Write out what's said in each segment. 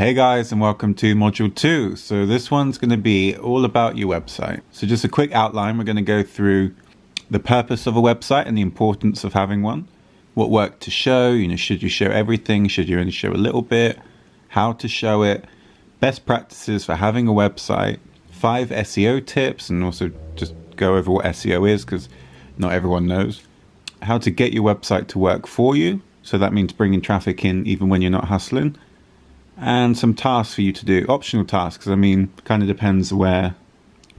Hey guys, and welcome to module 2. So this one's going to be all about your website. So just a quick outline. We're going to go through the purpose of a website and the importance of having one. What work to show, should you show everything? Should you only show a little bit? How to show it? Best practices for having a website. 5 SEO tips, and also just go over what SEO is because not everyone knows. How to get your website to work for you. So that means bringing traffic in even when you're not hustling. And some tasks for you to do, optional tasks. Kind of depends where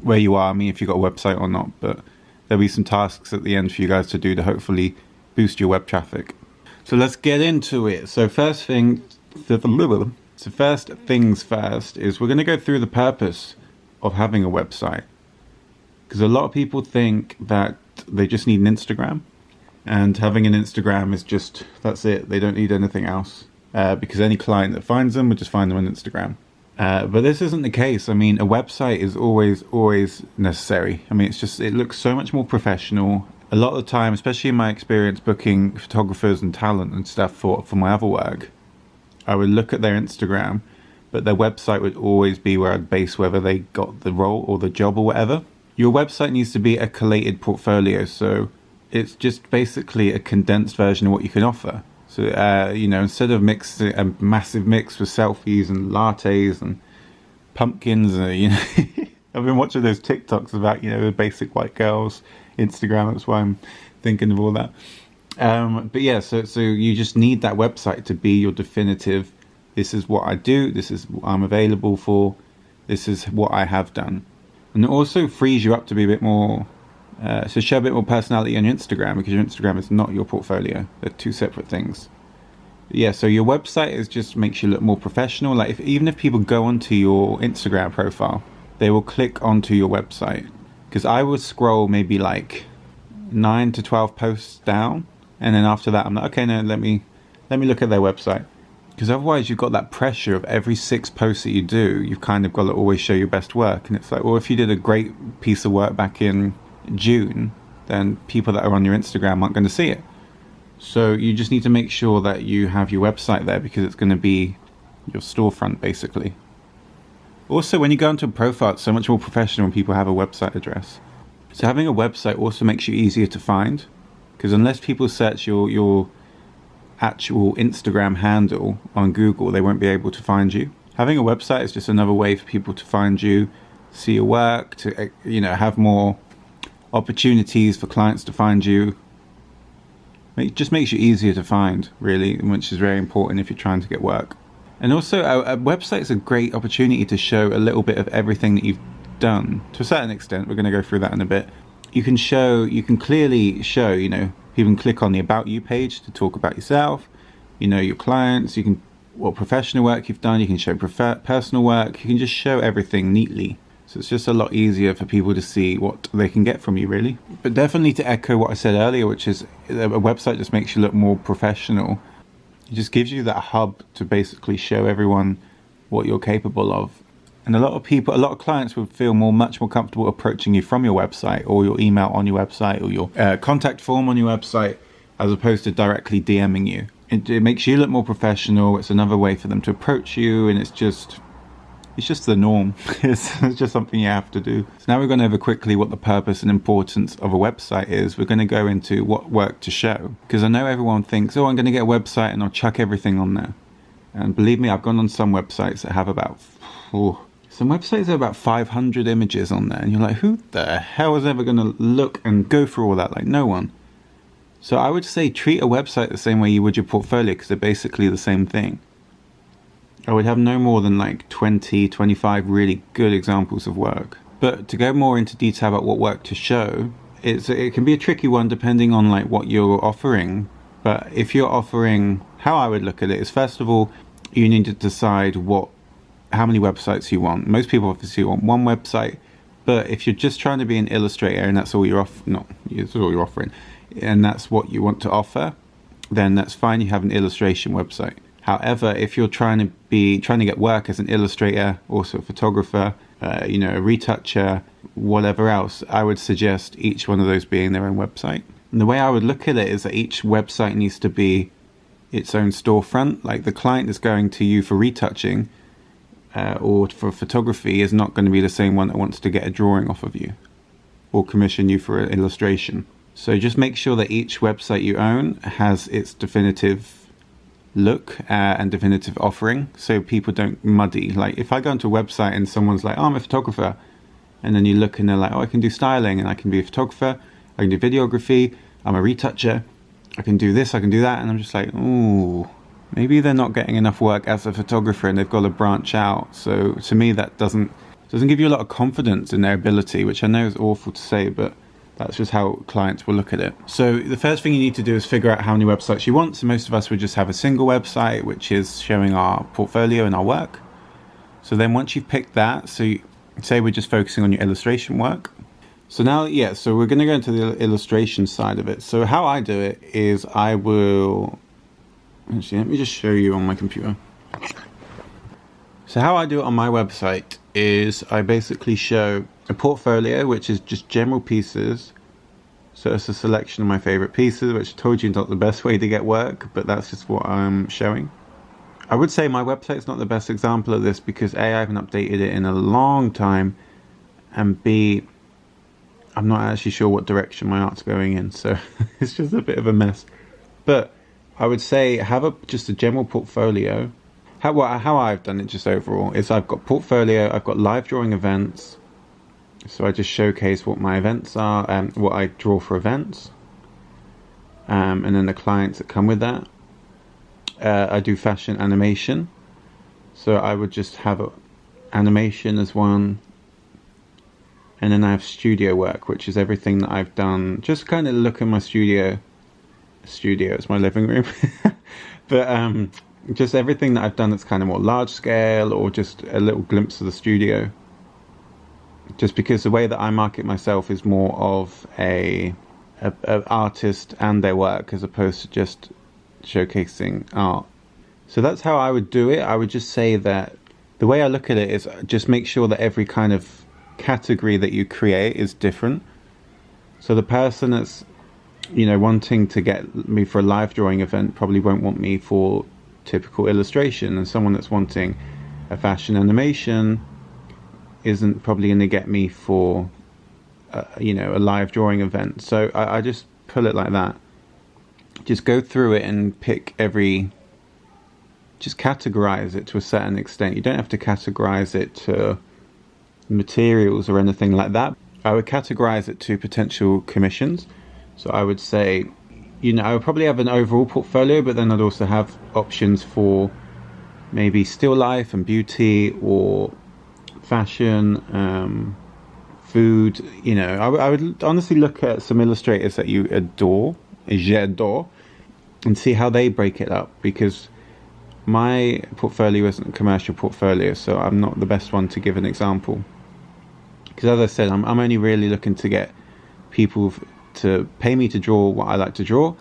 you are. If you've got a website or not, but there'll be some tasks at the end for you guys to do to hopefully boost your web traffic. So let's get into it. So first things first is we're going to go through the purpose of having a website. Because a lot of people think that they just need an Instagram, and having an Instagram is just, that's it. They don't need anything else. Because any client that finds them will just find them on Instagram. But this isn't the case. A website is always necessary. It looks so much more professional. A lot of the time, especially in my experience booking photographers and talent and stuff for my other work, I would look at their Instagram, but their website would always be where I'd base whether they got the role or the job or whatever. Your website needs to be a collated portfolio, so it's just basically a condensed version of what you can offer. So, instead of mixing a massive mix with selfies and lattes and pumpkins, I've been watching those TikToks about, the basic white girls Instagram. That's why I'm thinking of all that. So you just need that website to be your definitive, this is what I do, this is what I'm available for, this is what I have done. And it also frees you up to be a bit more, so show a bit more personality on your Instagram, because your Instagram is not your portfolio. They're two separate things. Yeah, so your website just makes you look more professional. Like even if people go onto your Instagram profile, they will click onto your website. Because I would scroll maybe like 9 to 12 posts down, and then after that I'm like, okay, no, let me look at their website. Because otherwise you've got that pressure of every 6 posts that you do, you've kind of got to always show your best work. And it's like, well, if you did a great piece of work back in June, then people that are on your Instagram aren't going to see it. So you just need to make sure that you have your website there, because it's going to be your storefront basically. Also, when you go into a profile, it's so much more professional when people have a website address. So having a website also makes you easier to find, because unless people search your actual Instagram handle on Google, they won't be able to find you. Having a website is just another way for people to find you, see your work, to have more opportunities for clients to find you. It just makes you easier to find, really, which is very important if you're trying to get work. And also, a website is a great opportunity to show a little bit of everything that you've done. To a certain extent, we're going to go through that in a bit. You can clearly show, people can click on the About You page to talk about yourself, your clients, what professional work you've done, you can show personal work, you can just show everything neatly. So it's just a lot easier for people to see what they can get from you, really. But definitely to echo what I said earlier, which is a website just makes you look more professional. It just gives you that hub to basically show everyone what you're capable of. And a lot of clients would feel much more comfortable approaching you from your website, or your email on your website, or your contact form on your website, as opposed to directly DMing you. It makes you look more professional. It's another way for them to approach you, and it's just the norm. It's just something you have to do. So now we're going over quickly what the purpose and importance of a website is. We're going to go into what work to show, because I know everyone thinks, I'm going to get a website and I'll chuck everything on there. And believe me, I've gone on some websites that have about 500 images on there, and you're like, who the hell is ever going to look and go through all that? Like, no one. So I would say treat a website the same way you would your portfolio, because they're basically the same thing. I would have no more than like 20, 25 really good examples of work. But to go more into detail about what work to show, it can be a tricky one depending on like what you're offering. But if you're offering, how I would look at it is, first of all, you need to decide how many websites you want. Most people obviously want one website, but if you're just trying to be an illustrator and that's all that's all you're offering, and that's what you want to offer, then that's fine. You have an illustration website. However, if you're trying to get work as an illustrator, also a photographer, a retoucher, whatever else, I would suggest each one of those being their own website. And the way I would look at it is that each website needs to be its own storefront. Like the client is going to you for retouching, or for photography is not going to be the same one that wants to get a drawing off of you or commission you for an illustration. So just make sure that each website you own has its definitive look and definitive offering, so people don't muddy. Like if I go onto a website and someone's like, oh, I'm a photographer, and then you look and they're like, oh, I can do styling and I can be a photographer, I can do videography, I'm a retoucher, I can do this, I can do that, and I'm just like, ooh, maybe they're not getting enough work as a photographer and they've got to branch out. So to me that doesn't give you a lot of confidence in their ability, which I know is awful to say, but that's just how clients will look at it. So the first thing you need to do is figure out how many websites you want. So most of us would just have a single website, which is showing our portfolio and our work. So then once you've picked that, so say we're just focusing on your illustration work. So now, so we're going to go into the illustration side of it. So how I do it is I will, actually, let me just show you on my computer. So how I do it on my website is I basically show a portfolio, which is just general pieces. So it's a selection of my favorite pieces, which I told you is not the best way to get work, but that's just what I'm showing. I would say my website's not the best example of this because A, I haven't updated it in a long time, and B, I'm not actually sure what direction my art's going in, so it's just a bit of a mess. But I would say have just a general portfolio. How I've done it just overall is I've got portfolio, I've got live drawing events, so I just showcase what my events are and what I draw for events, and then the clients that come with that. I do fashion animation, so I would just have animation as one, and then I have studio work, which is everything that I've done. Just kind of look at my studio, it's my living room, but just everything that I've done that's kind of more large scale, or just a little glimpse of the studio. Just because the way that I market myself is more of a artist and their work as opposed to just showcasing art. So that's how I would do it. I would just say that the way I look at it is just make sure that every kind of category that you create is different. So the person that's, wanting to get me for a live drawing event probably won't want me for typical illustration, and someone that's wanting a fashion animation isn't probably going to get me for a live drawing event. So I just pull it like that. Just go through it and pick just categorize it to a certain extent. You don't have to categorize it to materials or anything like that. I would categorize it to potential commissions. So I would say, I would probably have an overall portfolio, but then I'd also have options for maybe still life and beauty, or fashion, food. I would honestly look at some illustrators that you adore, and see how they break it up, because my portfolio isn't a commercial portfolio, so I'm not the best one to give an example. Because as I said, I'm only really looking to get people to pay me to draw what I like to draw,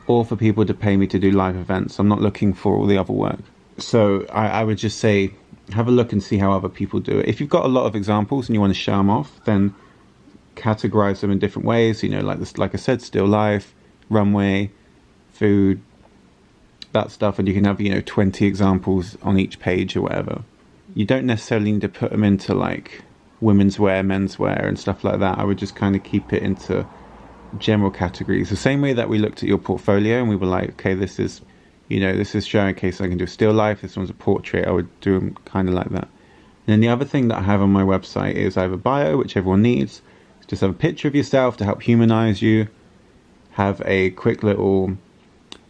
or for people to pay me to do live events. I'm not looking for all the other work. So I would just say, have a look and see how other people do it. If you've got a lot of examples and you want to show them off, then categorize them in different ways. Like I said, still life, runway, food, that stuff, and you can have 20 examples on each page or whatever. You don't necessarily need to put them into like women's wear, men's wear, and stuff like that. I would just kind of keep it into general categories, the same way that we looked at your portfolio and we were like, okay, this is showing a case I can do a still life, this one's a portrait. I would do them kind of like that. And then the other thing that I have on my website is I have a bio, which everyone needs. Just have a picture of yourself to help humanize you, have a quick little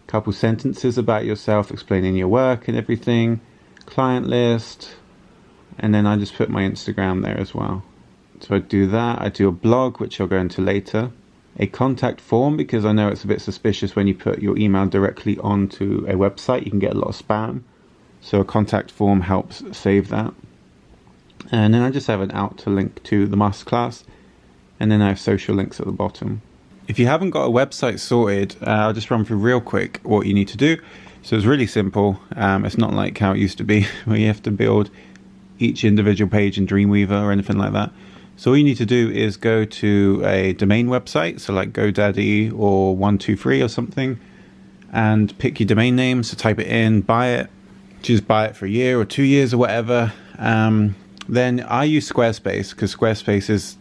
couple sentences about yourself explaining your work and everything, client list, and then I just put my Instagram there as well. So I do that. I do a blog, which I'll go into later. A contact form, because I know it's a bit suspicious when you put your email directly onto a website. You can get a lot of spam. So a contact form helps save that. And then I just have an outer link to the masterclass. And then I have social links at the bottom. If you haven't got a website sorted, I'll just run through real quick what you need to do. So it's really simple. It's not like how it used to be, where you have to build each individual page in Dreamweaver or anything like that. So all you need to do is go to a domain website, so like GoDaddy or 123 or something, and pick your domain name. So type it in, buy it, just buy it for a year or 2 years or whatever. Then I use Squarespace because Squarespace is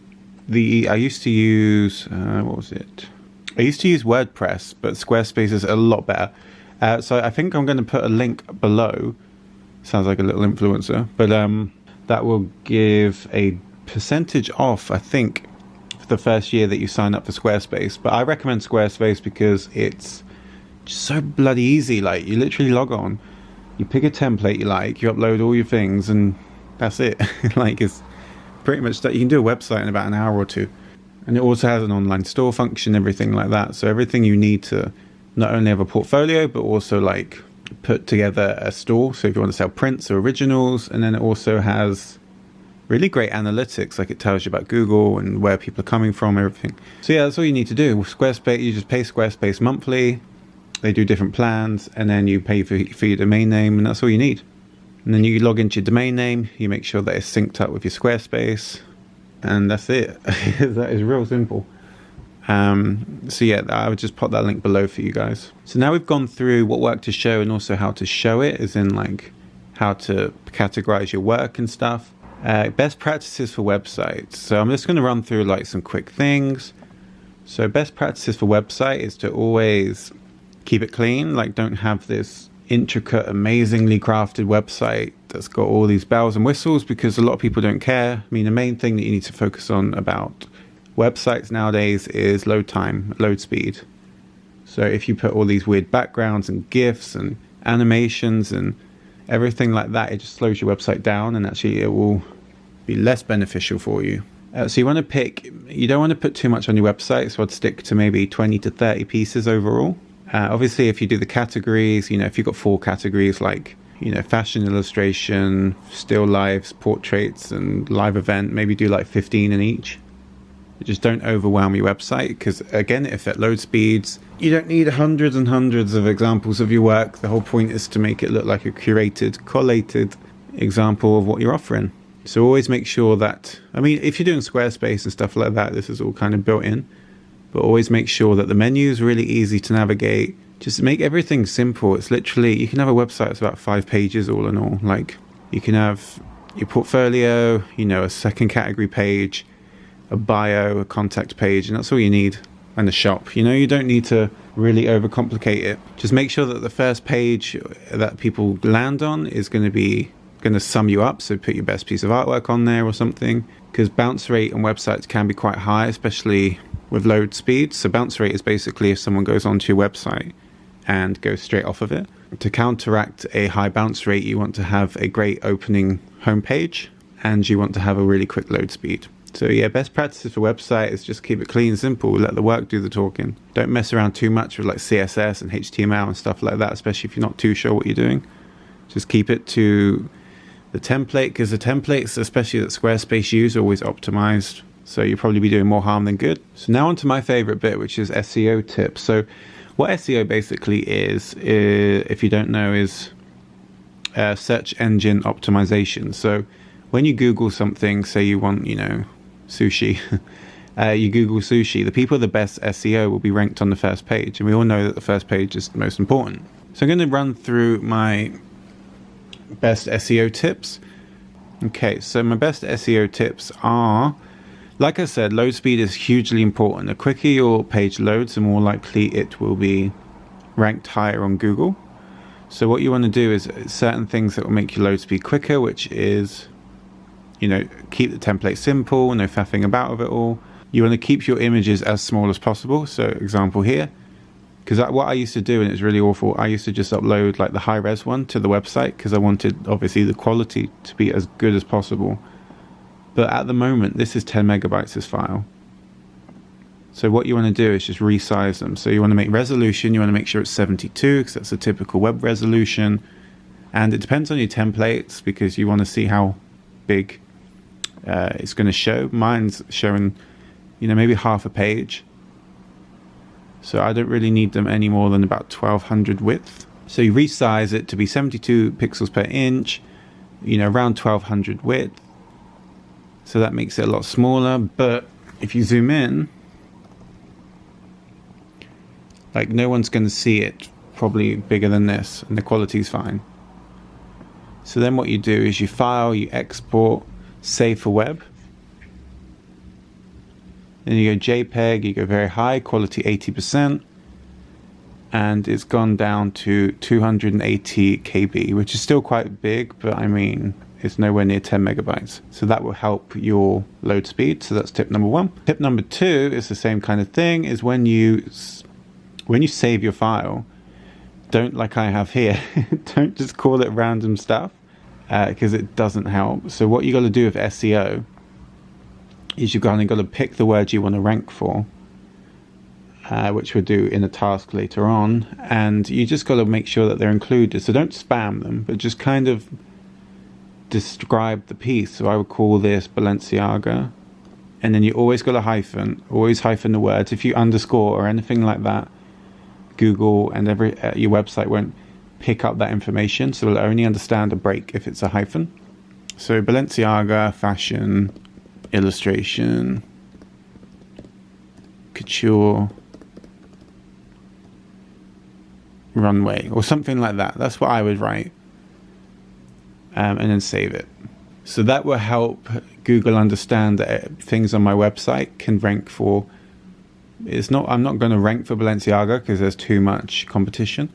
I used to use, what was it? I used to use WordPress, but Squarespace is a lot better. So I think I'm going to put a link below. Sounds like a little influencer, but that will give a percentage off, I think, for the first year that you sign up for Squarespace. But I recommend Squarespace because it's just so bloody easy. Like, you literally log on, you pick a template you like, you upload all your things, and that's it. Like, it's pretty much that. You can do a website in about an hour or two. And it also has an online store function, everything like that. So everything you need to not only have a portfolio, but also like put together a store. So if you want to sell prints or originals, and then it also has really great analytics, like it tells you about Google and where people are coming from, everything. So yeah, that's all you need to do. With Squarespace, you just pay Squarespace monthly. They do different plans, and then you pay for your domain name, and that's all you need. And then you log into your domain name, you make sure that it's synced up with your Squarespace, and that's it. That is real simple. So yeah, I would just pop that link below for you guys. So now we've gone through what work to show and also how to show it, as in like how to categorize your work and stuff. Best practices for websites. So I'm just going to run through like some quick things. So best practices for website is to always keep it clean. Like, don't have this intricate, amazingly crafted website that's got all these bells and whistles, because a lot of people don't care. I mean, the main thing that you need to focus on about websites nowadays is load time, load speed. So if you put all these weird backgrounds and GIFs and animations and everything like that, it just slows your website down, and actually it will be less beneficial for you. So you want to you don't want to put too much on your website, so I'd stick to maybe 20 to 30 pieces overall. Obviously, if you do the categories, if you've got 4 categories like, fashion, illustration, still lives, portraits, and live event, maybe do like 15 in each. Just don't overwhelm your website, because again, if at load speeds, you don't need hundreds and hundreds of examples of your work. The whole point is to make it look like a curated, collated example of what you're offering. So always make sure that, if you're doing Squarespace and stuff like that, this is all kind of built in, but always make sure that the menu is really easy to navigate. Just make everything simple. It's literally, you can have a website that's about 5 pages all in all. Like, you can have your portfolio, a second category page, a bio, a contact page, and that's all you need. And a shop. You don't need to really overcomplicate it. Just make sure that the first page that people land on is going to sum you up. So put your best piece of artwork on there or something, because bounce rate on websites can be quite high, especially with load speed. So bounce rate is basically if someone goes onto your website and goes straight off of it. To counteract a high bounce rate, you want to have a great opening homepage, and you want to have a really quick load speed. So yeah, best practices for website is just keep it clean and simple. Let the work do the talking. Don't mess around too much with like CSS and HTML and stuff like that, especially if you're not too sure what you're doing. Just keep it to the template, because the templates, especially that Squarespace use, are always optimized. So you'll probably be doing more harm than good. So now on to my favorite bit, which is SEO tips. So what SEO basically is, if you don't know, is search engine optimization. So when you Google something, say you want, sushi, you Google sushi, the people with the best SEO will be ranked on the first page. And we all know that the first page is the most important. So I'm going to run through my best SEO tips. Okay, so my best SEO tips are, like I said, load speed is hugely important. The quicker your page loads, the more likely it will be ranked higher on Google. So what you want to do is certain things that will make your load speed quicker, which is, keep the template simple, no faffing about with it all. You want to keep your images as small as possible. So example here, because what I used to do, and it's really awful, I used to just upload like the high res one to the website, because I wanted obviously the quality to be as good as possible. But at the moment, this is 10 megabytes, this file. So what you want to do is just resize them. So you want to make resolution, you want to make sure it's 72, because that's a typical web resolution. And it depends on your templates, because you want to see how big it's going to show. Mine's showing, maybe half a page. So I don't really need them any more than about 1200 width. So you resize it to be 72 pixels per inch, around 1200 width. So that makes it a lot smaller. But if you zoom in, like, no one's going to see it probably bigger than this, and the quality's fine. So then what you do is you file, you export, save for web. Then you go JPEG, you go very high, quality 80%. And it's gone down to 280 KB, which is still quite big, but I mean, it's nowhere near 10 megabytes. So that will help your load speed. So that's tip number 1. Tip number 2 is the same kind of thing, is when you save your file, don't, like I have here, don't just call it random stuff, because it doesn't help. So what you got to do with SEO is you've kind of got to pick the words you want to rank for, which we'll do in a task later on, and you just got to make sure that they're included. So don't spam them, but just kind of describe the piece. So I would call this Balenciaga, and then you always got a hyphen, always hyphen the words. If you underscore or anything like that, Google and your website won't pick up that information, so it'll only understand a break if it's a hyphen. So Balenciaga, fashion, illustration, couture, runway, or something like that. That's what I would write, and then save it. So that will help Google understand that things on my website can rank for. I'm not going to rank for Balenciaga because there's too much competition,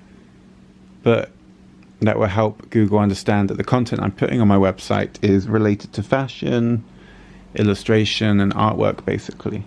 but that will help Google understand that the content I'm putting on my website is related to fashion, illustration, and artwork, basically.